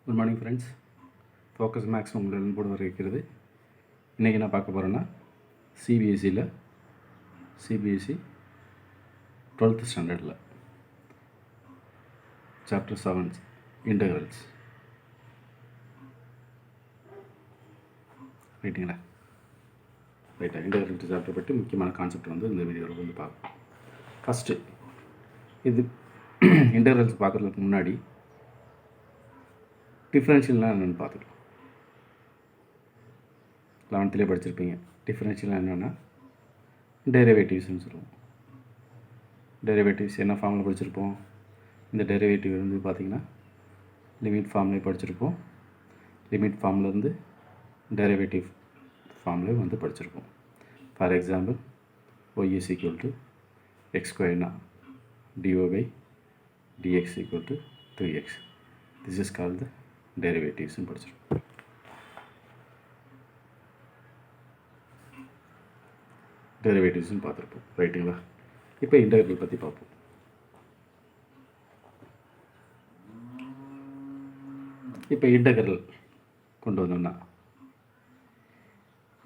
Good morning friends. Focus max உங்களிடம் கூட இருக்கிறது. இன்றைக்கி நான் பார்க்க போகிறேன்னா சிபிஎஸ்சி 12th ஸ்டாண்டர்டில் சாப்டர் 7 இன்டெக்ரல்ஸ். ரைட்டுங்களா? இன்டெக்ரல்ஸ் சாப்டர் பற்றி முக்கியமான கான்செப்ட் வந்து இந்த வீடியோவில் வந்து பார்ப்போம். ஃபஸ்ட்டு இது இன்டெக்ரல்ஸ் பார்க்குறதுக்கு முன்னாடி டிஃப்ரென்ஷியல்னால் என்னென்னு பார்த்துக்கலாம். 11th படிச்சிருப்பீங்க. டிஃப்ரென்ஷியல் என்னென்னா டெரிவேட்டிவ்ஸ்னு சொல்லுவோம். டெரிவேட்டிவ்ஸ் என்ன ஃபார்மில் படிச்சிருப்போம்? இந்த டெரிவேட்டிவ் வந்து பார்த்திங்கன்னா லிமிட் ஃபார்ம்லேயே படிச்சிருப்போம். லிமிட் ஃபார்ம்லேருந்து டெரிவேட்டிவ் ஃபார்ம்லேயே வந்து படிச்சிருப்போம். For example y is equal to x square dy by dx equal to 2x. This is called the derivatives ன்னு படிச்சிருக்கோம். டெரிவேட்டிவ்ஸ்னு பார்த்துருப்போம். ரைட்டுங்களா? இப்போ இன்டெக்ரல் பற்றி பார்ப்போம். இப்போ இன்டெக்ரல் கொண்டு வந்தோம்னா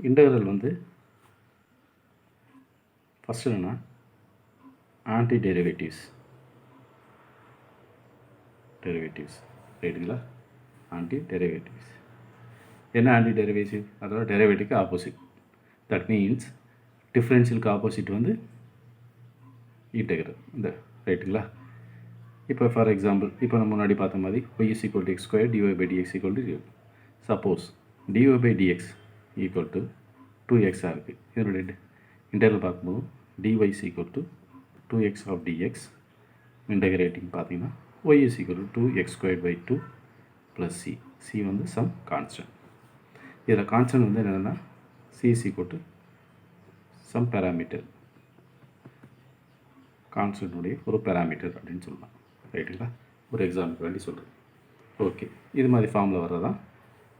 இன்டெக்ரல் வந்து ஃபஸ்ட்டு என்னென்னா ஆன்டி டெரிவேட்டிவ்ஸ். ரைட்டுங்களா? ஆன்டி டெரிவேட்டிவ்ஸ் என்ன? ஆன்டி டெரிவேட்டிவ் அதோட டெரிவேட்டிவ்க்கு ஆப்போசிட். தட் மீன்ஸ் டிஃப்ரென்ஷியலுக்கு ஆப்போசிட் வந்து இன்டெக்ரல். இந்த ரைட்டுங்களா? இப்போ ஃபார் எக்ஸாம்பிள் இப்போ நம்ம முன்னாடி பார்த்த மாதிரி y is equal to x square dy by dx equal to 0. Suppose dy by dx equal to 2x இருக்குது. இதனுடைய இன்டெக்ரல் பார்க்கும்போது dy is equal to 2x of dx integrating பார்த்தீங்கன்னா y is equal to 2x squared by 2 plus c வந்து some constant. இதில் constant வந்து என்னென்னா c is equal to some parameter. கான்ஸ்டன்ட்டுடைய ஒரு பேராமீட்டர் அப்படின்னு சொல்லலாம். ரைட்டுங்களா? ஒரு எக்ஸாம்பிள் வேண்டி சொல்கிறேன். ஓகே, இது மாதிரி ஃபார்மில் வர்றதான்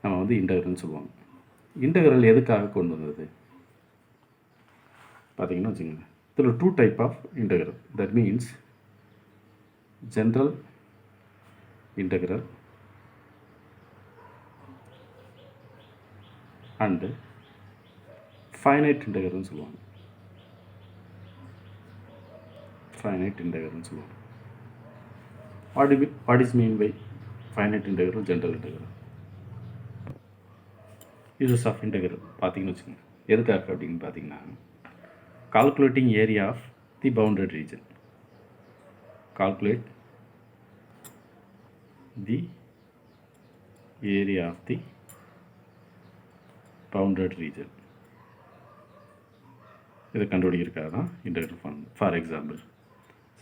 நம்ம வந்து இன்டெக்ரல்னு சொல்லுவாங்க. இன்டெக்ரல் எதுக்காக கொண்டு வந்தது பார்த்தீங்கன்னா வச்சுக்கோங்க, இதில் 2 type of integral. That means general integral and finite இன்டெக்ரல்னு சொல்லுவாங்க. ஃபைனைட் இன்டெக்ரல்னு சொல்லுவாங்க. What is mean by finite integral, general integral? Uses of integral பார்த்தீங்கன்னு வச்சுக்கோங்க. எதுக்காக அப்படின்னு பார்த்தீங்கன்னா, calculating area of the bounded region. Calculate the area of the bounded region. இதை கண்டுபிடிக்கிறதுக்காக தான் integral form. For example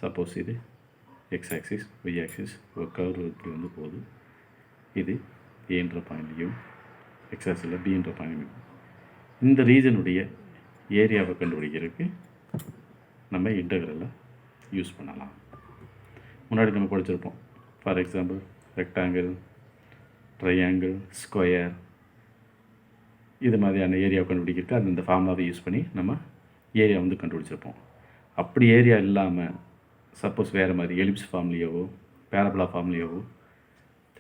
suppose இது எக்ஸ் ஆக்சிஸ் ஒய் ஆக்சிஸ் ஒரு கர்வ் இப்படி வந்து போகுது. இது ஏன்ற பாயிண்ட்லையும் எக்ஸ் ஆக்சிஸில் பின்ற பாயிண்ட்லையும் இந்த ரீஜனுடைய ஏரியாவை கண்டுபிடிக்கிறதுக்கு நம்ம இன்டெக்ரலை யூஸ் பண்ணலாம். முன்னாடி நம்ம படிச்சிருப்போம். For example rectangle, triangle, square இது மாதிரியான ஏரியாவை கண்டுபிடிக்கிறதுக்கு அந்த ஃபார்முலாவை யூஸ் பண்ணி நம்ம ஏரியா வந்து கண்டுபிடிச்சிருப்போம். அப்படி ஏரியா இல்லாமல் சப்போஸ் வேறு மாதிரி எலிப்ஸ் ஃபார்ம்லேயோவோ பேரபோலா ஃபார்ம்லேயோவோ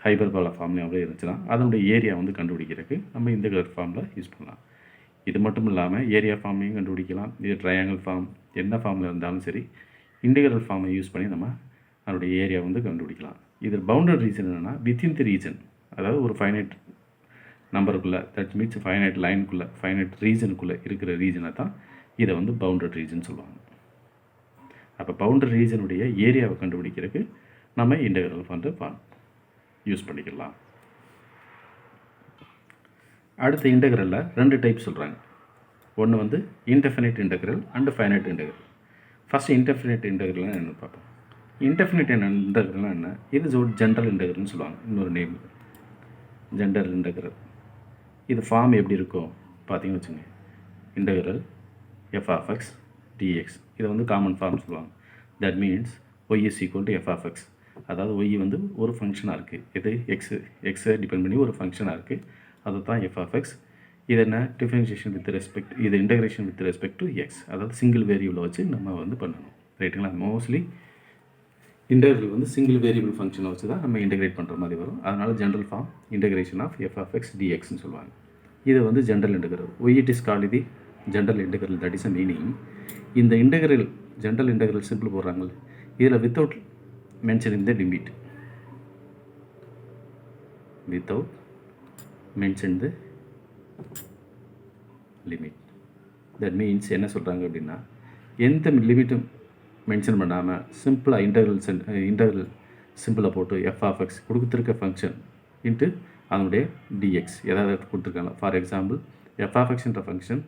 ஹைபர்போலா ஃபார்ம்லேயோவோ இருந்துச்சுன்னா அதனுடைய ஏரியா வந்து கண்டுபிடிக்கிறதுக்கு நம்ம இந்த ஃபார்மில் யூஸ் பண்ணலாம். இது மட்டும் இல்லாமல் ஏரியா ஃபார்மையும் கண்டுபிடிக்கலாம். இது ட்ரையாங்கிள் ஃபார்ம் என்ன ஃபார்மில் இருந்தாலும் சரி இன்டெக்ரல் ஃபார்மை யூஸ் பண்ணி நம்ம அதனுடைய ஏரியா வந்து கண்டுபிடிக்கலாம். இதில் பவுண்டட் ரீஜன் என்னென்னா வித்தின் தி ரீஜன், அதாவது ஒரு ஃபைனைட் நம்பருக்குள்ளே, தட் மீன்ஸ் ஃபைனைட் லைனுக்குள்ளே, ஃபைனைட் ரீஜனுக்குள்ளே இருக்கிற ரீஜனை தான் இதை வந்து பவுண்டட் ரீஜன் சொல்லுவாங்க. அப்போ பவுண்டரி ரீஜனுடைய ஏரியாவை கண்டுபிடிக்கிறதுக்கு நம்ம இன்டெக்ரல் வந்து யூஸ் பண்ணிக்கலாம். அடுத்த இன்டெக்ரலில் 2 டைப் சொல்கிறாங்க. ஒன்று வந்து indefinite integral and finite integral. First indefinite இன்டெக்ரல்னால் என்ன பார்ப்போம். இன்டெஃபினைட் இன்டெக்ரல்னால் என்ன? இது ஒரு ஜென்ரல் இன்டெக்ரல்னு சொல்லுவாங்க. இன்னொரு நேம் ஜென்ரல் இன்டெக்ரல். இது ஃபார்ம் எப்படி இருக்கும் பார்த்தீங்கன்னு வச்சுங்க. Integral f of x dx. இதை வந்து காமன் ஃபார்ம் சொல்லுவாங்க. That means y is equal to f of x. அதாவது y வந்து ஒரு ஃபங்க்ஷனாக இருக்குது. இது எக்ஸை டிபெண்ட் பண்ணி ஒரு ஃபங்க்ஷனாக இருக்குது. அது தான் f of x. இது என்ன? டிஃபரன்ஷியேஷன் வித் ரெஸ்பெக்ட், இது integration with respect to x. அதாவது சிங்கிள் வேரியபிளை வச்சு நம்ம வந்து பண்ணணும். ரைட்டுங்களா? மோஸ்ட்லி இன்டெக்ரல் வந்து சிங்கிள் வேரியபிள் ஃபங்க்ஷனை வச்சு தான் நம்ம இன்டெகிரேட் பண்ணுற மாதிரி வரும். அதனால் general form integration of f of x டிஎக்ஸ்னு சொல்லுவாங்க. இது வந்து general integral. Why it is called the general integral. That is a meaning இந்த இன்டெகிரல் ஜென்ரல் இன்டெகிரல் சிம்பிள் போடுறாங்க இதில் without mentioning the limit, without mention the limit. that means என்ன சொல்கிறாங்க அப்படின்னா எந்த லிமிட்டும் மென்ஷன் பண்ணாமல் சிம்பிளாக இன்டெகிரல் சிம்பிளை போட்டு எஃப் ஆஃப் எக்ஸ் கொடுத்துருக்க ஃபங்க்ஷன் இன்ட்டு அதனுடைய டிஎக்ஸ் ஏதாவது கொடுத்துருக்காங்க. ஃபார் எக்ஸாம்பிள் எஃப் ஆஃப் எக்ஸ்ன்ற ஃபங்க்ஷன்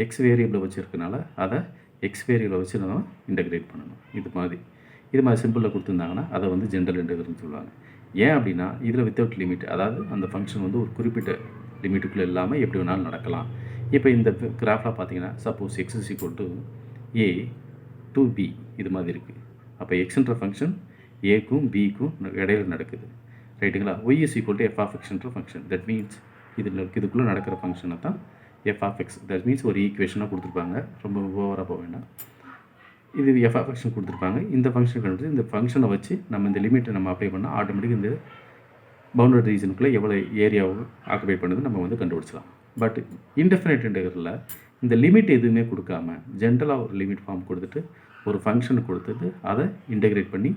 எக்ஸ் வேரியபிளை வச்சுருக்கனால அதை எக்ஸ் வேரியபிளை வச்சு நம்ம இன்டெகிரேட் பண்ணணும். இது மாதிரி சிம்பிளில் கொடுத்துருந்தாங்கன்னா அதை வந்து ஜென்ரல் இன்டெகிரல்னு சொல்லுவாங்க. ஏன் அப்படின்னா இதில் வித்தவுட் லிமிட், அதாவது அந்த ஃபங்க்ஷன் வந்து ஒரு குறிப்பிட்ட லிமிட்டுக்குள்ளே இல்லாமல் எப்படி வேணாலும் நடக்கலாம். இப்போ இந்த கிராஃபில் பார்த்தீங்கன்னா suppose x is equal to a to b இது மாதிரி இருக்குது. அப்போ எக்ஸ்ன்ற ஃபங்க்ஷன் ஏக்கும் பிக்கும் இடையில நடக்குது, ரைட்டுங்களா. Y is equal to f of எக்ஸ்ன்ற ஃபங்க்ஷன். தட் மீன்ஸ் இதுக்குள்ளே நடக்கிற ஃபங்க்ஷனை தான் f of x. That means ஒரு ஈக்குவேஷனாக கொடுத்துருப்பாங்க, ரொம்ப ஓவராக போக வேண்டாம். இது எஃப் ஆஃப் எக்ஷன் கொடுத்துருப்பாங்க. இந்த ஃபங்க்ஷன் கண்டுபிடிச்சி இந்த ஃபங்க்ஷனை வச்சு நம்ம இந்த லிமிட்டை நம்ம அப்ளை பண்ணால் ஆட்டோமேட்டிக் இந்த பவுண்டரி ரீஜனுக்குள்ளே எவ்வளோ ஏரியாவை ஆக்குபை பண்ணுறது நம்ம வந்து கண்டுபிடிச்சலாம். பட் இன்டெஃபினைட் இன்டெகிரலில் இந்த லிமிட் எதுவுமே கொடுக்காம ஜென்ரலாக ஒரு லிமிட் ஃபார்ம் கொடுத்துட்டு ஒரு ஃபங்க்ஷனை கொடுத்துட்டு அதை இன்டெகிரேட் பண்ணி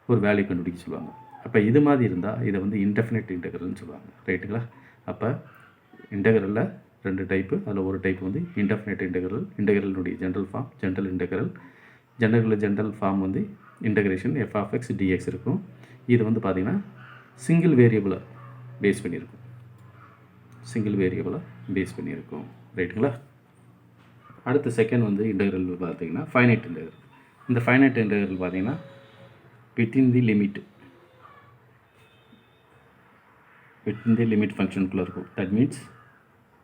ஒரு வேல்யூ கண்டுபிடிக்க சொல்லுவாங்க. அப்போ இது மாதிரி இருந்தால் இதை வந்து இன்டெஃபினைட் இன்டெகிரல்னு சொல்லுவாங்க, ரைட்டுங்களா. அப்போ இன்டெகிரலில் 2 டைப்பு. அதில் ஒரு டைப் வந்து இன்டெஃபினைட் இன்டெகிரல், இன்டெகிரலினுடைய general form general integral. General form வந்து integration f of x dx இருக்கும். இது வந்து பார்த்திங்கன்னா சிங்கிள் வேரியபிளை பேஸ் பண்ணியிருக்கும், ரைட்டுங்களா. அடுத்த செகண்ட் வந்து இன்டெகிரல் பார்த்திங்கன்னா ஃபைனைட் இன்டெகிரல். இந்த ஃபைனைட் இன்டெகிரல் பார்த்திங்கன்னா வித்தின் தி லிமிட் ஃபங்க்ஷனுக்குள்ளே இருக்கும். தட் மீன்ஸ்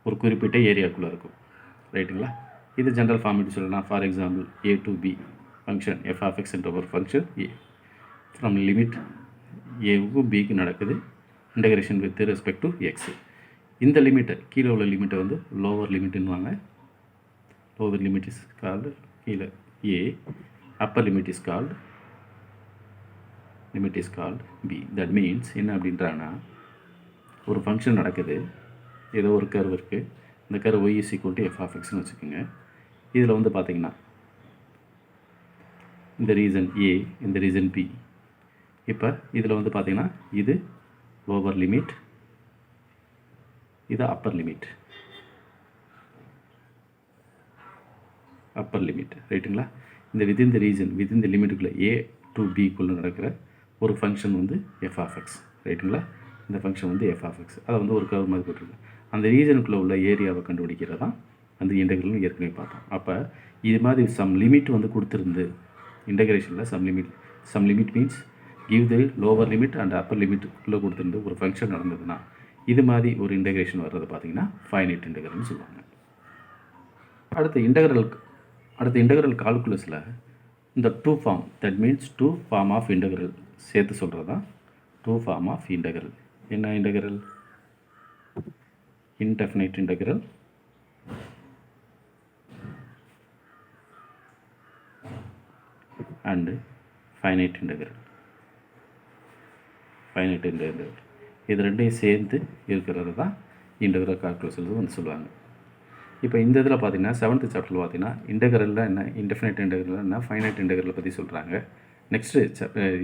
ஒரு குறிப்பிட்ட ஏரியாக்குள்ளே இருக்கும், ரைட்டுங்களா. இது ஜென்ரல் ஃபார்ம் எப்படி சொல்லலாம். For example A to B function f of x என்ற ஒரு ஃபங்க்ஷன் ஏ ஃப்ரம் லிமிட் ஏவுக்கும் பிக்கு நடக்குது integration with respect to x. இந்த லிமிட்டை கீழே உள்ள லிமிட்டை வந்து லோவர் லிமிட்டுன்னுவாங்க. லோவர் லிமிட் இஸ் கால்டு கீழே A, upper limit is called B. That means என்ன அப்படின்றாங்கன்னா ஒரு ஃபங்க்ஷன் நடக்குது, ஏதோ ஒரு கர்வ் இருக்குது. இந்த curve y is equal to f of எக்ஸ்னு வச்சுக்கோங்க. இதில் வந்து பார்த்திங்கன்னா இந்த ரீசன் ஏ, இந்த ரீசன் பி. இப்போ இதில் வந்து பார்த்திங்கன்னா இது லோவர் லிமிட், இது அப்பர் லிமிட், ரைட்டுங்களா. இந்த within the region within the லிமிட்டுக்குள்ளே ஏ டு பிக்குள்ளே நடக்கிற ஒரு ஃபங்க்ஷன் வந்து எஃப் ஆஃப் எக்ஸ், ரைட்டுங்களா. இந்த ஃபங்க்ஷன் வந்து எஃப் ஆஃப் எக்ஸ். அதை வந்து ஒரு கர்வ் மாதிரி போட்டிருக்கு. அந்த ரீஜனுக்குள்ளே உள்ள ஏரியாவை கண்டுபிடிக்கிறது தான் அந்த இன்டெகிரல்னு ஏற்கனவே பார்த்தோம். அப்போ இது மாதிரி சம் லிமிட் வந்து கொடுத்துருந்து இன்டெகிரேஷனில் some limit means give the lower limit and upper லிமிட்டுக்குள்ளே கொடுத்துருந்து ஒரு ஃபங்க்ஷன் நடந்ததுன்னா இது மாதிரி ஒரு இன்டெகிரேஷன் வர்றது பார்த்திங்கன்னா ஃபைனைட் இன்டெகிரல்னு சொல்லுவாங்க. அடுத்த இன்டெகிரல் கால்குலஸில் இந்த 2 form, that means 2 form of integral சேர்த்து சொல்கிறது தான் 2 ஃபார்ம் ஆஃப் இன்டெகிரல். என்ன integral? indefinite integral and finite integral. இது ரெண்டையும் சேர்ந்து இருக்கிறது தான் இன்டெகிரல் கால்குலஸ் வந்து சொல்லுவாங்க. இப்போ இந்த இதில் பார்த்தீங்கன்னா 7th சாப்டரில் பார்த்தீங்கன்னா இன்டெகிரலில் என்ன, இன்டெஃபினைட் இன்டெகிரல் என்ன, ஃபைனைட் இன்டெகிரலை பற்றி சொல்கிறாங்க. நெக்ஸ்ட்டு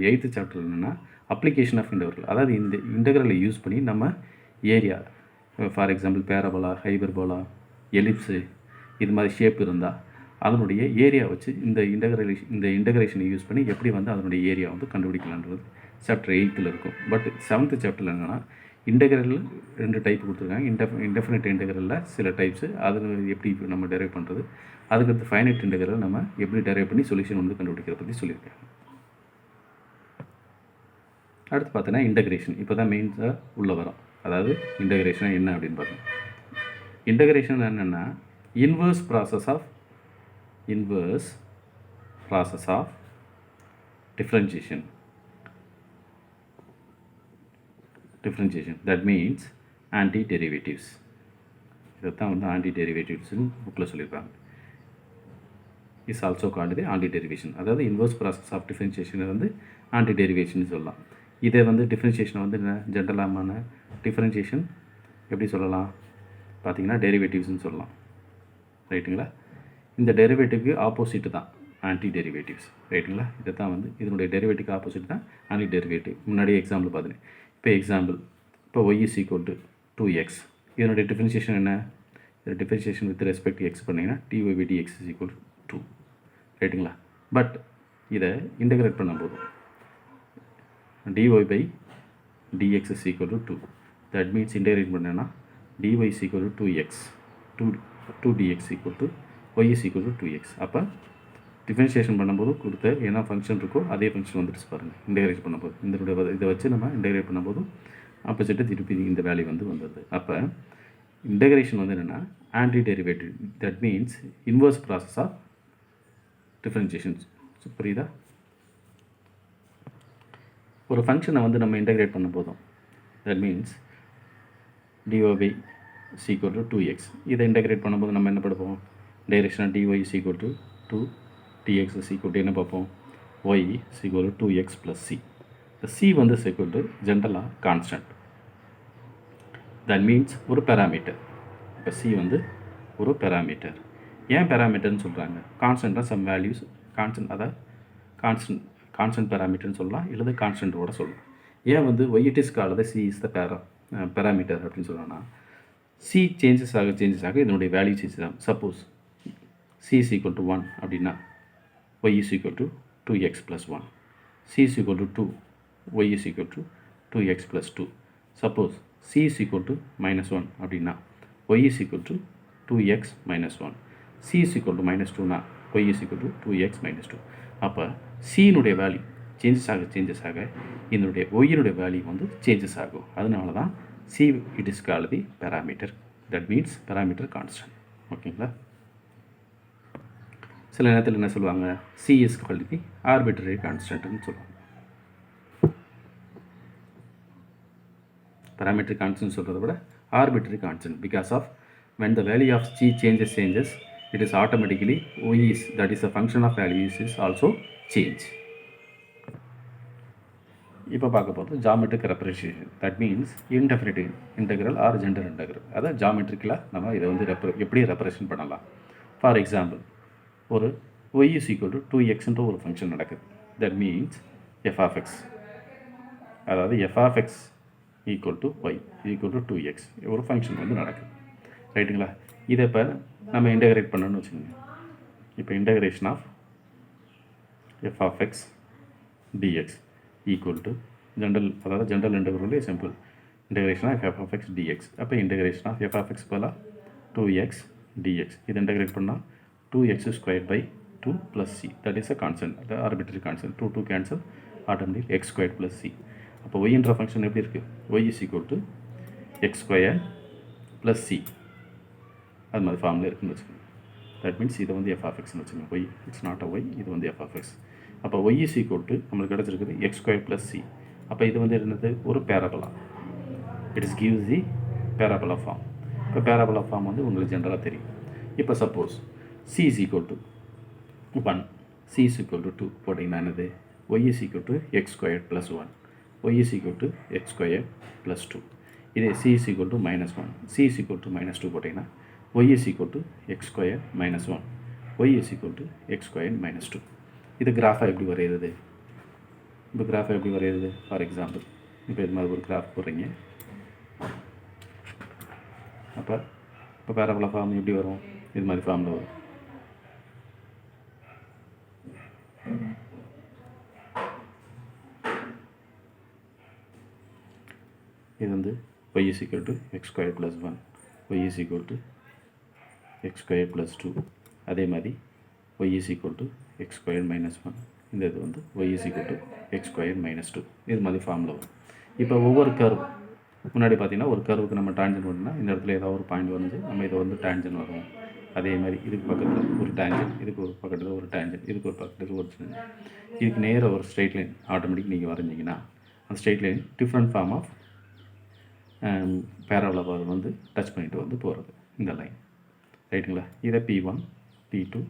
8th சாப்டர் என்னென்னா அப்ளிகேஷன் ஆஃப் இன்டெகிரல். அதாவது இந்த இன்டெகிரலை யூஸ் பண்ணி நம்ம area, for example parabola, hyperbola, ellipse இது மாதிரி ஷேப் இருந்தால் அதனுடைய ஏரியா வச்சு இந்த இன்டெகிரேஷனை யூஸ் பண்ணி எப்படி வந்து அதனுடைய ஏரியா வந்து கண்டுபிடிக்கலான்றது சாப்டர் 8ல் இருக்கும். பட் 7th சாப்டரில் என்னென்னா இன்டெகிரல் 2 டைப் கொடுத்துருக்காங்க. இன்டெஃபினைட் இன்டெகிரலில் சில டைப்ஸு, அது எப்படி நம்ம டெரைவ் பண்ணுறது, அதுக்கடுத்து ஃபைனைட் இன்டெகிரல் நம்ம எப்படி டெரைவ் பண்ணி சொல்யூஷன் வந்து கண்டுபிடிக்கிறத பற்றி சொல்லியிருக்காங்க. அடுத்து பார்த்தீங்கன்னா இன்டெகிரேஷன். இப்போ தான் மெயின்ஸாக உள்ளே வரும். அதாவது இன்டெகிரேஷன் என்ன அப்படின்னு பார்த்தோம். இன்டெகிரேஷன் என்னென்னா inverse process of differentiation. That means anti-derivatives. இதைத்தான் வந்து ஆன்டி டெரிவேட்டிவ்ஸ்னு புக்கில் சொல்லியிருக்காங்க. Is also called anti derivation. அதாவது இன்வர்ஸ் ப்ராசஸ் ஆஃப் டிஃபரன்ஷியேஷனை வந்து ஆன்டி டெரிவேஷன் சொல்லலாம். இதை வந்து டிஃபரன்ஷியேஷனை வந்து ஜென்ரலான டிஃபரன்ஷியேஷன் எப்படி சொல்லலாம் பார்த்தீங்கன்னா டெரிவேட்டிவ்ஸ்னு சொல்லலாம். ரைட்டுங்களா? இந்த டெரிவேட்டிவ்க்கு ஆப்போசிட் தான் ஆன்டி டெரிவேட்டிவ்ஸ். ரைட்டுங்களா? இதை தான் வந்து இதனுடைய டெரிவேட்டிவ்க்கு ஆப்போசிட் தான் ஆன்டி டெரிவேட்டிவ். முன்னாடியே எக்ஸாம்பிள் பார்த்துனேன். இப்போ எக்ஸாம்பிள் இப்போ y is equal to 2x. இதனுடைய டிஃபரன்ஷியேஷன் என்ன? இது டிஃபரன்ஷியேஷன் வித் ரெஸ்பெக்ட் எக்ஸ் பண்ணிங்கன்னா dy by dx is equal to 2. ரைட்டுங்களா? பட் இதை இன்டகிரேட் பண்ணும்போது dy by dx is equal to 2. That means integrate பண்ணேன்னா dy is equal to 2x. 2 dx equal to y is equal to 2x. அப்போ differentiation பண்ணும்போது கொடுத்த என்ன function இருக்கோ அதே ஃபங்க்ஷன் வந்துட்டு பாருங்கள். இன்டகிரேட் பண்ணும்போது இதை வச்சு நம்ம இன்டகிரேட் பண்ணும்போது ஆப்போசிட்டு திருப்பி இந்த வேல்யூ வந்து வந்தது. அப்போ இன்டகிரேஷன் வந்து என்னென்னா antiderivative. That means inverse process of differentiations. புரியுதா? ஒரு ஃபங்க்ஷனை வந்து நம்ம இன்டகிரேட் பண்ண போதும். That means dy by is equal to 2x. இதை இன்டகிரேட் பண்ணும்போது நம்ம என்ன பார்ப்போம்? டைரெக்ஷனாக dy is equal to 2 dx is equal to என்ன பார்ப்போம்? y is equal to 2x plus c. இந்த c வந்து is equal to ஜென்ரலாக கான்ஸ்டன்ட். தட் மீன்ஸ் ஒரு பேராமீட்டர். இப்போ c வந்து ஒரு பேராமீட்டர். ஏன் பேராமீட்டர்னு சொல்கிறாங்க? கான்ஸ்டண்ட்டாக சம் வேல்யூஸ் கான்ஸ்டன்ட், அதை கான்ஸ்டன்ட் பேராமீட்டர்னு சொல்லலாம், இல்லது கான்ஸ்டன்ட்டோட சொல்லலாம். ஏன் வந்து y it is called c is the parameter அப்படின்னு சொல்லலாம்னா c சேஞ்சஸ் ஆக இதனுடைய வேல்யூ சேஞ்சஸ் ஆகும். Suppose c is equal to 1 அப்படின்னா y is equal to 2x plus 1. c is equal to 2, y is equal to 2x plus 2. Suppose c is equal to minus 1 அப்படின்னா y is equal to 2x minus 1. c is equal to minus 2னா y is equal to 2x minus 2. அப்போ c-னுடைய value changes ஆக இதனுடைய y-னுடைய value வந்து changes ஆகும். அதனால தான் c it is called the parameter. That means parameter constant. ஓகேங்களா? சில நேரத்தில் என்ன சொல்லுவாங்க? c is called the arbitrary constantன்னு சொல்லுவாங்க. parametric constant சொல்கிறத விட arbitrary constant, because of when the value of c changes it is automatically y is, that is a function of values is also change. இப்போ பார்க்க போகிறது geometric representation. That means indefinite integral or general integral. அதாவது ஜாமெட்ரிக்கலாக நம்ம இதை வந்து எப்படி represent பண்ணலாம். ஃபார் எக்ஸாம்பிள் ஒரு y is equal to 2xன்ற ஒரு ஃபங்க்ஷன் நடக்குது. That means f of x, அதாவது f of x equal to y equal to 2x ஒரு ஃபங்க்ஷன் வந்து நடக்குது. ரைட்டுங்களா? இதை இப்போ நம்ம இன்டெகிரேட் பண்ணணும்னு வச்சுக்கோங்க. இப்போ integration of f of x dx equal to general integral simple integration of f of x dx. அப்போ integration of f of x பதிலாக 2x dx. இது இன்டெகிரேட் பண்ணால் 2x squared by 2 plus c. That is a constant, the arbitrary constant. 2 cancel, automatically x squared plus c. அப்போ y-ன்ற function எப்படி இருக்குது? y is equal to x squared plus c. அது மாதிரி ஃபார்மில் இருக்குன்னு வச்சுக்கோங்க. தட் மீன்ஸ் இதை வந்து f of xன்னு வச்சுக்கோங்க. y, it's not a y, இது வந்து f of x. அப்போ y is equal to நம்மளுக்கு கிடச்சிருக்குது x squared plus c. அப்போ இது வந்து என்னது? ஒரு parabola. It is gives the parabola form. இப்போ பேரபலா ஃபார்ம் வந்து உங்களுக்கு ஜென்ரலாக தெரியும். இப்போ suppose c is equal to 1, c is equal to 2 போட்டிங்கன்னா என்னது? y is equal to x squared plus 1, y is equal to x squared plus 2. இதே c is equal to minus 1, c is equal to minus 2 போட்டிங்கன்னா y is equal to x squared minus 1, y is equal to x squared minus 2. இது கிராஃபாக எப்படி வரைகிறது? இப்போ கிராஃபாக எப்படி வரைகிறது? For example இப்போ இது மாதிரி ஒரு கிராஃப் போடுறீங்க. இப்போ பேரபோலா ஃபார்ம் எப்படி வரும்? இது மாதிரி ஃபார்மில் வரும். இது வந்து y is equal to x squared plus 1, y is equal to x squared plus 2. அதே மாதிரி y is equal to x squared minus 1. இந்த இது வந்து y is equal to x squared minus 2. இது மாதிரி ஃபார்மில் வரும். இப்போ ஒவ்வொரு கர்வ் முன்னாடி பார்த்தீங்கன்னா ஒரு கர்வுக்கு நம்ம டான்ஜென்ட் வரணும்னா இந்த இடத்துல ஏதாவது ஒரு பாயிண்ட் வந்து நம்ம இதை வந்து டான்ஜென்ட் வரும். அதே மாதிரி இதுக்கு பக்கத்தில் ஒரு டான்ஜென்ட், இதுக்கு ஒரு பக்கத்தில் ஒரு டான்ஜென்ட், இதுக்கு ஒரு பக்கத்தில் ஒரு சின்ன, இதுக்கு நேராக ஒரு ஸ்ட்ரெயிட் லைன் ஆட்டோமேட்டிக் நீங்கள் வரைஞ்சிங்கன்னா அந்த straight line different form of parabola வந்து டச் பண்ணிட்டு வந்து போகிறது இந்த லைன். ரைட்டுங்களா? இதை P1, P2,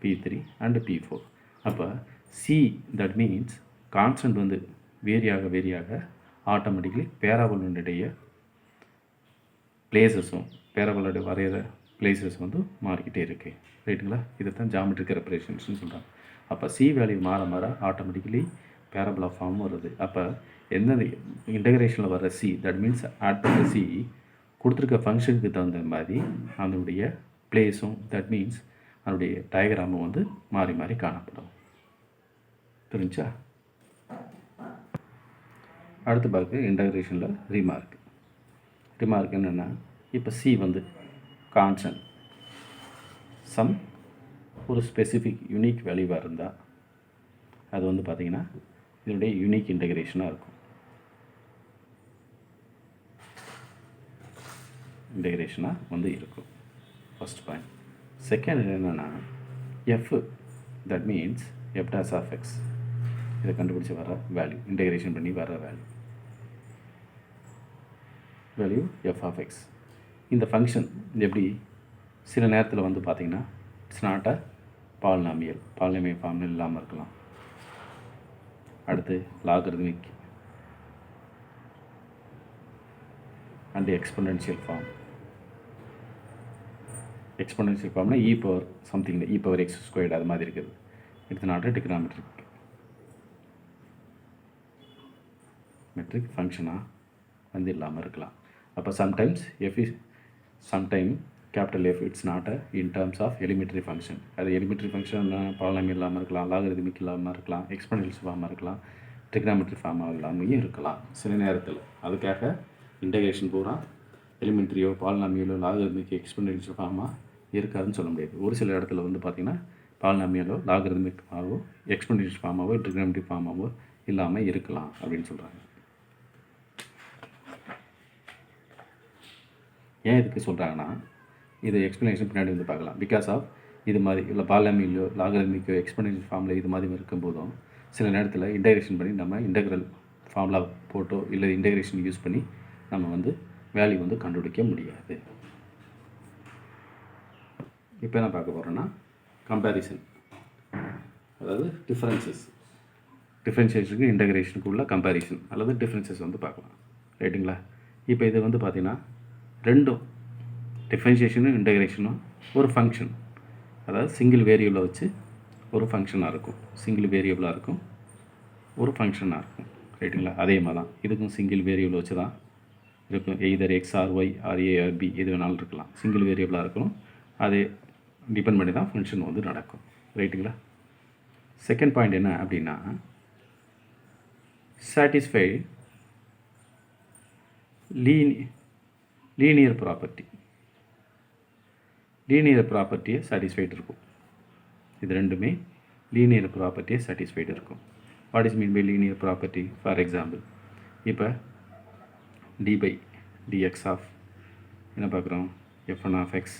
P3 and P4. அப்போ C தட் மீன்ஸ் கான்ஸ்டன்ட் வந்து வேரியாக ஆட்டோமேட்டிக்கலி பேராபோலுடைய பிளேசஸும் பேராபோலோட வரைகிற பிளேசஸ் வந்து மாறிக்கிட்டே இருக்குது. ரைட்டுங்களா? இதை தான் ஜாமெட்ரிக் ரெப்ரசன்டேஷன் சொல்கிறாங்க. அப்போ C வேல்யூ மாற ஆட்டோமேட்டிக்கலி பேராபோலா ஃபார்ம் வருது. அப்போ எந்த இன்டகிரேஷனில் வர C தட் மீன்ஸ் ஆட் பண்ணுற C கொடுத்துருக்க ஃபங்க்ஷனுக்கு தகுந்த மாதிரி அதனுடைய பிளேஸும் தட் மீன்ஸ் அதனுடைய டயக்ராமும் வந்து மாறி காணப்படும். புரிஞ்சா? அடுத்து பார்க்க இன்டகிரேஷனில் ரிமார்க் என்னென்னா, இப்போ C வந்து கான்ஸ்டன்ட் சம் ஒரு ஸ்பெசிஃபிக் யூனிக் வேல்யூவாக இருந்தால் அது வந்து பார்த்திங்கன்னா இதனுடைய யூனிக் இன்டகிரேஷனாக இருக்கும். இன்டகிரேஷனாக வந்து இருக்கும். First point. செகண்ட் என்னென்னா F that means F toss of X, இதை கண்டுபிடிச்சி வர வேல்யூ, இன்டகிரேஷன் பண்ணி வர வேல்யூ எஃப் ஆஃப் எக்ஸ். இந்த ஃபங்க்ஷன் எப்படி சில நேரத்தில் வந்து பார்த்திங்கன்னா இட்ஸ் நாட் அ பாலினாமியல் ஃபார்மில் இல்லாமல் இருக்கலாம். அடுத்து லாகரித்மிக் அண்ட் எக்ஸ்பொனென்ஷியல் ஃபார்ம்னா e power something, e power x squared அது மாதிரி இருக்குது. இட்ஸ் நாட் அ மெட்ரிக் ஃபங்க்ஷனாக வந்து இல்லாமல் இருக்கலாம். அப்போ sometime capital F it's not a in terms of elementary function. அது எலிமெண்ட்ரி ஃபங்க்ஷன் பாலினாமியல் இல்லாமல் இருக்கலாம், லாகரித்மிக் இல்லாமல் இருக்கலாம், எக்ஸ்பொனென்ஷியல் ஃபார்மாக இருக்கலாம், ட்ரிகனாமெட்ரி ஃபார்மாக இல்லாமையும் இருக்கலாம் சில நேரத்தில். அதுக்காக இன்டகிரேஷன் பூரா எலிமெண்ட்ரியோ பாலினாமியலோ லாகரித்மிக் எக்ஸ்பொனென்ஷியல் ஃபார்மாக இருக்காதுன்னு சொல்ல முடியாது. ஒரு சில இடத்துல வந்து பார்த்திங்கன்னா பாலினாமியலோ லாகரித்மிக் ஃபார்மாவோ எக்ஸ்பொனென்ஷியல் ஃபார்மாவோ ட்ரிகனாமெட்ரி ஃபார்மாவோ இல்லாமல் இருக்கலாம் அப்படின்னு சொல்கிறாங்க. ஏன் இதுக்கு சொல்கிறாங்கன்னா, இது எக்ஸ்ப்ளனேஷன் பின்னாடி வந்து பார்க்கலாம். பிகாஸ் ஆஃப் இது மாதிரி இல்லை பாலினாமியலோ லாகரித்மிக்கோ எக்ஸ்பொனென்ஷியல் ஃபார்மில் இது மாதிரி இருக்கும்போதும் சில நேரத்தில் இன்டகிரேஷன் பண்ணி நம்ம இன்டெக்ரல் ஃபார்முலா போட்டோ இல்லை இன்டகிரேஷன் யூஸ் பண்ணி நம்ம வந்து வேல்யூ வந்து கண்டுபிடிக்க முடியாது. இப்போ என்ன பார்க்க போகிறோன்னா கம்பேரிசன், அதாவது டிஃப்ரென்ஷியேஷனுக்கு இன்டகிரேஷனுக்கு உள்ள கம்பேரிசன் அல்லது டிஃப்ரென்சஸ் வந்து பார்க்கலாம். ரைட்டுங்களா? இப்போ இது வந்து பார்த்திங்கன்னா ரெண்டும் டிஃப்ரென்ஷியேஷனும் இன்டகிரேஷனும் ஒரு ஃபங்க்ஷன், அதாவது சிங்கிள் வேரியபிளை வச்சு ஒரு ஃபங்க்ஷனாக இருக்கும், ஒரு ஃபங்க்ஷனாக இருக்கும். ரைட்டுங்களா? அதே மாதிரி தான் இதுக்கும் சிங்கிள் வேரியபிளை வச்சு தான் இருக்கும். Either x or y or a or b எது வேணாலும் இருக்கலாம். சிங்கிள் வேரியபிளாக இருக்கணும், அதை டிபெண்ட் பண்ணி தான் ஃபங்க்ஷன் வந்து நடக்கும். ரைட்டுங்களா? செகண்ட் பாயிண்ட் என்ன அப்படின்னா, சாட்டிஸ்ஃபை லீனியர் ப்ராப்பர்ட்டியை சாட்டிஸ்ஃபைடு இருக்கும். இது ரெண்டுமே லீனியர் ப்ராப்பர்ட்டியை சாட்டிஸ்ஃபைடு இருக்கும். What is mean by linear property? For example, இப்போ dx ஆஃப் என்ன பார்க்குறோம், f1 of x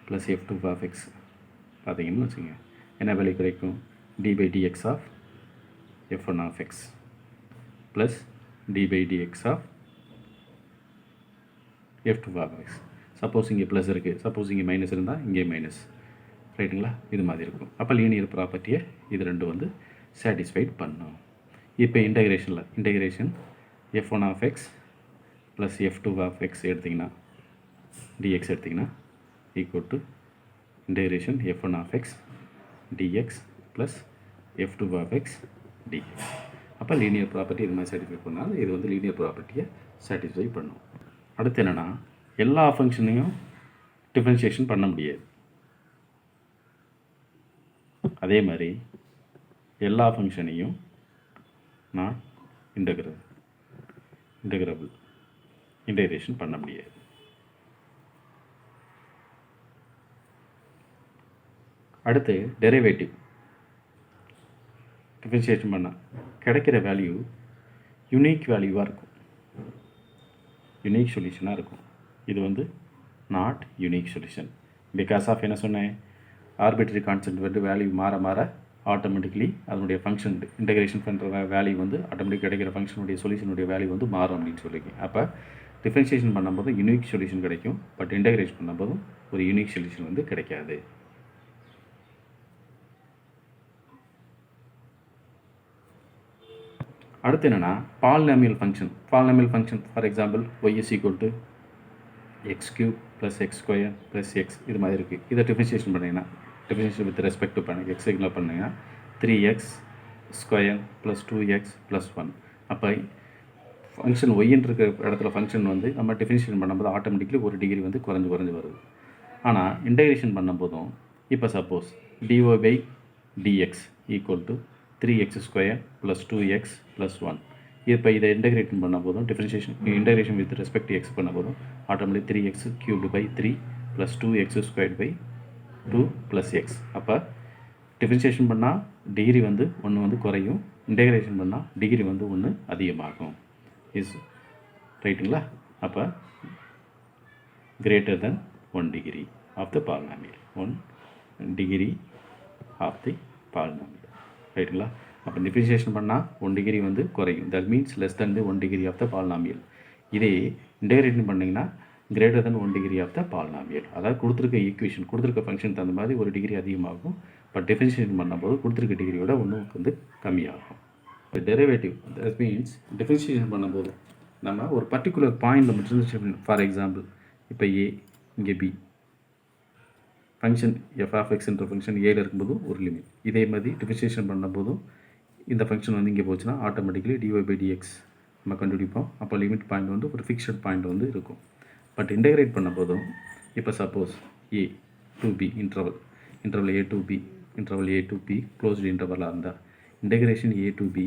plus f2 of x பார்த்தீங்கன்னு வச்சுக்கோங்க, என்ன வேல்யூ கிடைக்கும்? dx of f1 of x plus dx of f2 of x. Suppose இங்கே plus இருக்குது, suppose இங்கே மைனஸ் இருந்தால் இங்கே மைனஸ். ரைட்டுங்களா? இது மாதிரி இருக்கும். அப்போ லீனியர் ப்ராப்பர்ட்டியை இது ரெண்டும் வந்து சாட்டிஸ்ஃபைட் பண்ணும். இப்போ integration f1 of x plus f2 of x எடுத்திங்கன்னா dx எடுத்திங்கன்னா equal to integration f1 of x dx plus f2 of x dx. அப்போ லீனியர் ப்ராப்பர்ட்டி இது மாதிரி சாட்டிஸ்ஃபை பண்ணால் இது வந்து லீனியர் ப்ராப்பர்ட்டியை சாட்டிஸ்ஃபை பண்ணும். அடுத்து என்னென்னா, எல்லா ஃபங்க்ஷனையும் டிஃப்ரென்ஷியேஷன் பண்ண முடியாது. அதே மாதிரி எல்லா ஃபங்க்ஷனையும் நான் இன்டகிரேஷன் பண்ண முடியாது. அடுத்து டெரிவேட்டிவ் டிஃப்ரென்ஷியேஷன் பண்ணால் கிடைக்கிற வேல்யூ யூனிக் வேல்யூவாக இருக்கும், யூனிக் சொல்யூஷனாக இருக்கும். இது வந்து not unique solution. Because of என்ன சொன்னேன், ஆர்பிட்ரரி கான்ஸ்டன்ட் வந்து வேல்யூ மாற ஆட்டோமேட்டிக்கலி அதனுடைய ஃபங்க்ஷன் இன்டகிரேஷன் பண்ணுற வேல்யூ வந்து ஆட்டோமேட்டிக் கிடைக்கிற ஃபங்க்ஷனுடைய சொல்யூஷனுடைய வேல்யூ வந்து மாறும் அப்படின்னு சொல்லியிருக்கேன். அப்போ டிஃப்ரென்ஷியேஷன் பண்ணும்போது யூனிக் சொல்யூஷன் கிடைக்கும், பட் இன்டகிரேஷன் பண்ணும்போதும் ஒரு யூனிக் சொல்யூஷன் வந்து கிடைக்காது. அடுத்து என்னென்னா polynomial function for example y is equal to x cube plus x square plus x இது மாதிரி இருக்குது. இதை டிஃபரன்ஷியேஷன் பண்ணிங்கன்னா டிஃபரன்ஷியேஷன் வித் ரெஸ்பெக்ட் டு பண்ணுங்க எக்ஸ் இக்னோ பண்ணிங்கன்னா 3x square plus 2x plus 1. அப்போ ஃபங்க்ஷன் ஒய்ன்னு இருக்கிற இடத்துல ஃபங்க்ஷன் வந்து நம்ம டிஃபரன்ஷியேஷன் பண்ணும்போது ஆட்டோமேட்டிக்லி ஒரு டிகிரி வந்து குறைஞ்சு வருது. ஆனால் இன்டகிரேஷன் பண்ணும்போதும் இப்போ suppose dy by dx equal to 3x square plus 2x plus 1. இப்போ இதை இன்டகிரேஷன் பண்ண போதும் இன்டகிரேஷன் வித் ரெஸ்பெக்ட் எக்ஸ் பண்ண போதும் automatic 3x cubed by 3 plus 2x squared by 2 plus x. அப்போ டிஃபரன்ஷியேஷன் பண்ணால் டிகிரி வந்து 1 வந்து குறையும், இன்டகிரேஷன் பண்ணால் டிகிரி வந்து 1 அதிகமாகும். இஸ் ரைட்டுங்களா? அப்போ greater than 1 degree of the polynomial, 1 degree of the polynomial. ரைட்டுங்களா? அப்போ டிஃபரன்ஷியேஷன் பண்ணால் 1 டிகிரி வந்து குறையும். That means less than the 1 degree of the polynomial. இதே இன்டகிரேஷன் பண்ணிங்கன்னா greater than 1 degree of the polynomial. அதாவது கொடுத்துருக்க ஈக்குவேஷன் கொடுத்துருக்க ஃபங்க்ஷன் தகுந்த மாதிரி 1 டிகிரி அதிகமாகும். பட் டிஃபரன்ஷியேஷன் பண்ணும்போது கொடுத்துருக்க டிகிரியோட 1 வந்து கம்மியாகும். இப்போ டெரிவேட்டிவ் தட் மீன்ஸ் டிஃபரன்ஷியேஷன் பண்ணும்போது நம்ம ஒரு பர்டிகுலர் பாயிண்டில் மட்டும் ஃபார் எக்ஸாம்பிள் இப்போ ஏ இங்கே பி ஃபங்க்ஷன் எஃப்எக்ஸ்ன்ற ஃபங்க்ஷன் ஏல இருக்கும்போது ஒரு லிமிட். இதே மாதிரி டிஃபரன்ஷியேஷன் பண்ணும்போதும் இந்த ஃபங்க்ஷன் வந்து இங்கே போச்சுன்னா ஆட்டோமேட்டிக்கலி dy பை dx நம்ம கண்டுபிடிப்போம். அப்போ லிமிட் பாயிண்ட் வந்து ஒரு ஃபிக்ஸட் பாயிண்ட் வந்து இருக்கும். பட் இன்டகிரேட் பண்ண போதும் இப்போ suppose a to b interval a to b interval a to b closed இன்டர்வலாக இருந்தால் integration a to b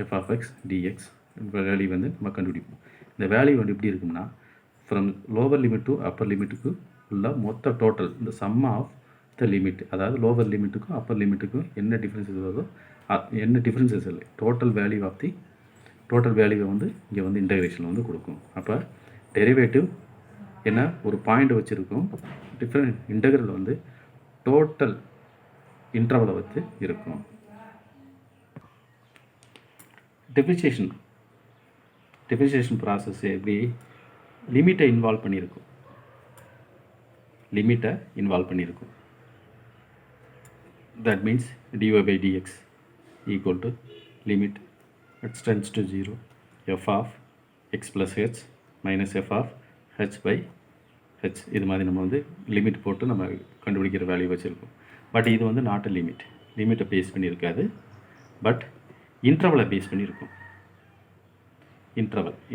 f of x dx value வந்து நம்ம கண்டுபிடிப்போம். இந்த வேல்யூ வந்து எப்படி இருக்கும்னா from lower limit to upper லிமிட்டுக்கு உள்ள மொத்த டோட்டல் இந்த சம் ஆஃப் த லிமிட், அதாவது லோவர் லிமிட்டுக்கும் அப்பர் லிமிட்டுக்கும் என்ன டிஃப்ரென்சஸ் வருதோ என்ன டிஃப்ரென்சஸ் இல்லை total value of the total வேல்யூவை வந்து இங்கே வந்து இன்டகிரேஷனில் வந்து கொடுக்கும். அப்போ டெரிவேட்டிவ் என்ன ஒரு பாயிண்ட் வச்சுருக்கும், இன்டகிரல் வந்து டோட்டல் இன்டர்வலை வச்சு இருக்கும். டிஃபரன்ஷியேஷன் ப்ராசஸ் எப்படி லிமிட்டை involve பண்ணியிருக்கும். That means dy by dx equal to limit x tends to 0 f of x plus h minus f of h by h. இது மாதிரி நம்ம வந்து லிமிட் போட்டு நம்ம கண்டுபிடிக்கிற வேல்யூ வச்சுருக்கோம். பட் இது வந்து நாட் அ லிமிட்டை பேஸ் பண்ணியிருக்காது, பட் இன்டர்வலை பேஸ் பண்ணியிருக்கோம்.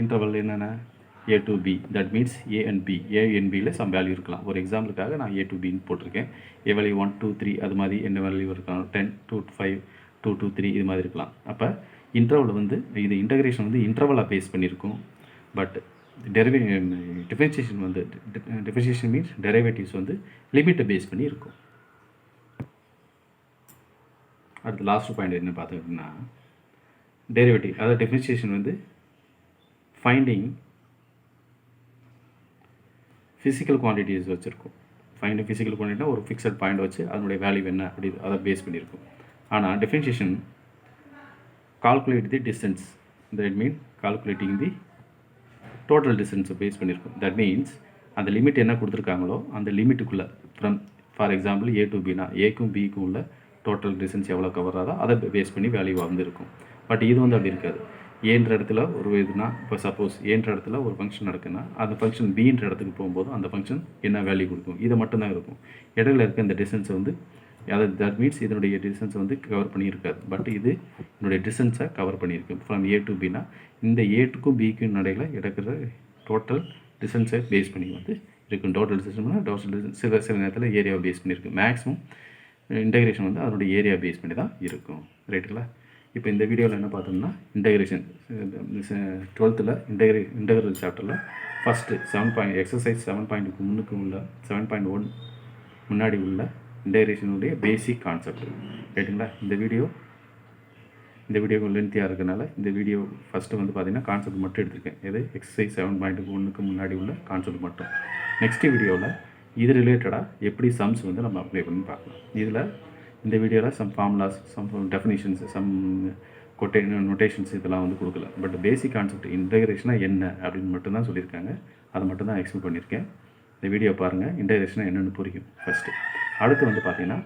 இன்டர்வல் என்னென்ன a to b, that means a and bல சம் வேல்யூ இருக்கலாம். ஒரு எக்ஸாம்பிளுக்காக நான் a to bன்னு போட்டிருக்கேன். a வேல்யூ 1 2 3 அது மாதிரி என்ன வேல்யூ இருக்கலாம், 10 2 5 2 2 3 இது மாதிரி இருக்கலாம். அப்போ இன்டர்வல் வந்து இது இன்டகிரேஷன் வந்து இன்டர்வலாக பேஸ் பண்ணியிருக்கும். பட் டிஃபரன்ஷியேஷன் மீன்ஸ் டெரிவேட்டிவ்ஸ் வந்து லிமிட்டை பேஸ் பண்ணி இருக்கும். அடுத்து லாஸ்ட் பாயிண்ட் என்ன பார்த்தோம்னா டெரிவேட்டிவ், அதாவது டிஃபரன்ஷியேஷன் வந்து ஃபைண்டிங் ஃபிசிக்கல் குவான்டிட்டிஸ் வச்சுருக்கும். ஃபைண்டிங் ஃபிசிக்கல் குவான்டிட்டினா ஒரு ஃபிக்ஸட் பாயிண்ட் வச்சு அதனுடைய வேல்யூ என்ன அப்படி அதை பேஸ் பண்ணியிருக்கும். ஆனால் differentiation calculate the distance, that mean calculating the total டிஸ்டன்ஸை பேஸ் பண்ணியிருக்கும். தட் மீன்ஸ் அந்த லிமிட் என்ன கொடுத்துருக்காங்களோ அந்த லிமிட்டுக்குள்ளே from for example a to bனா ஏக்கும் பிக்கும் உள்ள டோட்டல் டிஸ்டன்ஸ் எவ்வளோ கவர் ஆகுதோ அதை பேஸ் பண்ணி வேல்யூவாக வந்து இருக்கும். பட் இது வந்து அப்படி இருக்காது. ஏன்ற இடத்துல ஒரு இதுனா இப்போ சப்போஸ் ஏன்ற இடத்துல ஒரு ஃபங்க்ஷன் நடக்குன்னா அந்த ஃபங்க்ஷன் பின்ற இடத்துக்கு போகும்போது அந்த ஃபங்க்ஷன் என்ன வேல்யூ கொடுக்கும், இதை மட்டும்தான் இருக்கும். இடையில இருக்க இந்த டிஸ்டன்ஸை வந்து அதாவது தட் மீன்ஸ் இதனுடைய டிஸ்டன்ஸை வந்து கவர் பண்ணியிருக்காது. பட் இது என்னுடைய டிஸ்டன்ஸை கவர் பண்ணியிருக்கு. ஃப்ரம் a to bனா இந்த ஏட்டுக்கும் பிக்கும் இடையில எடுக்கிற டோட்டல் டிஸ்டன்ஸை பேஸ் பண்ணி வந்து இருக்கும். டோட்டல் டிஸ்டன்ஸ் சில நேரத்தில் ஏரியாவை பேஸ் பண்ணியிருக்கு. மேக்ஸிமம் இன்டகிரேஷன் வந்து அதனுடைய ஏரியா பேஸ் பண்ணி தான் இருக்கும். ரைட்டுங்களா? இப்போ இந்த வீடியோவில் என்ன பார்த்தோம்னா இன்டகிரேஷன் 12th இன்டகிரல் சாப்டரில் ஃபஸ்ட்டு எக்ஸசைஸ் 7.க்கு முன்னுக்கு உள்ள 7.1 முன்னாடி உள்ள இன்டகிரேஷனுடைய பேசிக் கான்செப்ட். ரைட்டுங்களா? இந்த வீடியோ லென்த்தியாக இருக்கிறதுனால இந்த வீடியோ ஃபஸ்ட்டு வந்து பார்த்திங்கன்னா கான்செப்ட் மட்டும் எடுத்திருக்கேன். இது எக்ஸசைஸ் 7.1க்கு முன்னாடி உள்ள கான்செப்ட் மட்டும். நெக்ஸ்ட் வீடியோவில் இது ரிலேட்டடாக எப்படி சம்ஸ் வந்து நம்ம அப்ளை பண்ணி பார்க்கலாம். இதில் இந்த வீடியோவில் some formulas, some definitions, some notations இதெல்லாம் வந்து கொடுக்கல. பட் பேசிக் கான்செப்ட் இன்டகிரேஷனாக என்ன அப்படின்னு மட்டும்தான் சொல்லியிருக்காங்க. அதை மட்டும் தான் எக்ஸ்பிளைன் பண்ணியிருக்கேன். இந்த வீடியோ பாருங்கள், இன்டகிரேஷனாக என்னென்னு புரியும் ஃபஸ்ட்டு. அடுத்து வந்து பார்த்திங்கன்னா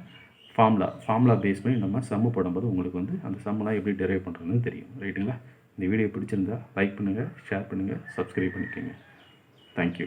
ஃபார்முலா பேஸ் பண்ணி நம்ம சம்மு போடும்போது உங்களுக்கு வந்து அந்த சம்மெலாம் எப்படி டெரைவ் பண்ணுறதுன்னு தெரியும். ரைட்டுங்களா? இந்த வீடியோ பிடிச்சிருந்தா லைக் பண்ணுங்கள், ஷேர் பண்ணுங்கள், சப்ஸ்கிரைப் பண்ணிக்கோங்க. தேங்க்யூ.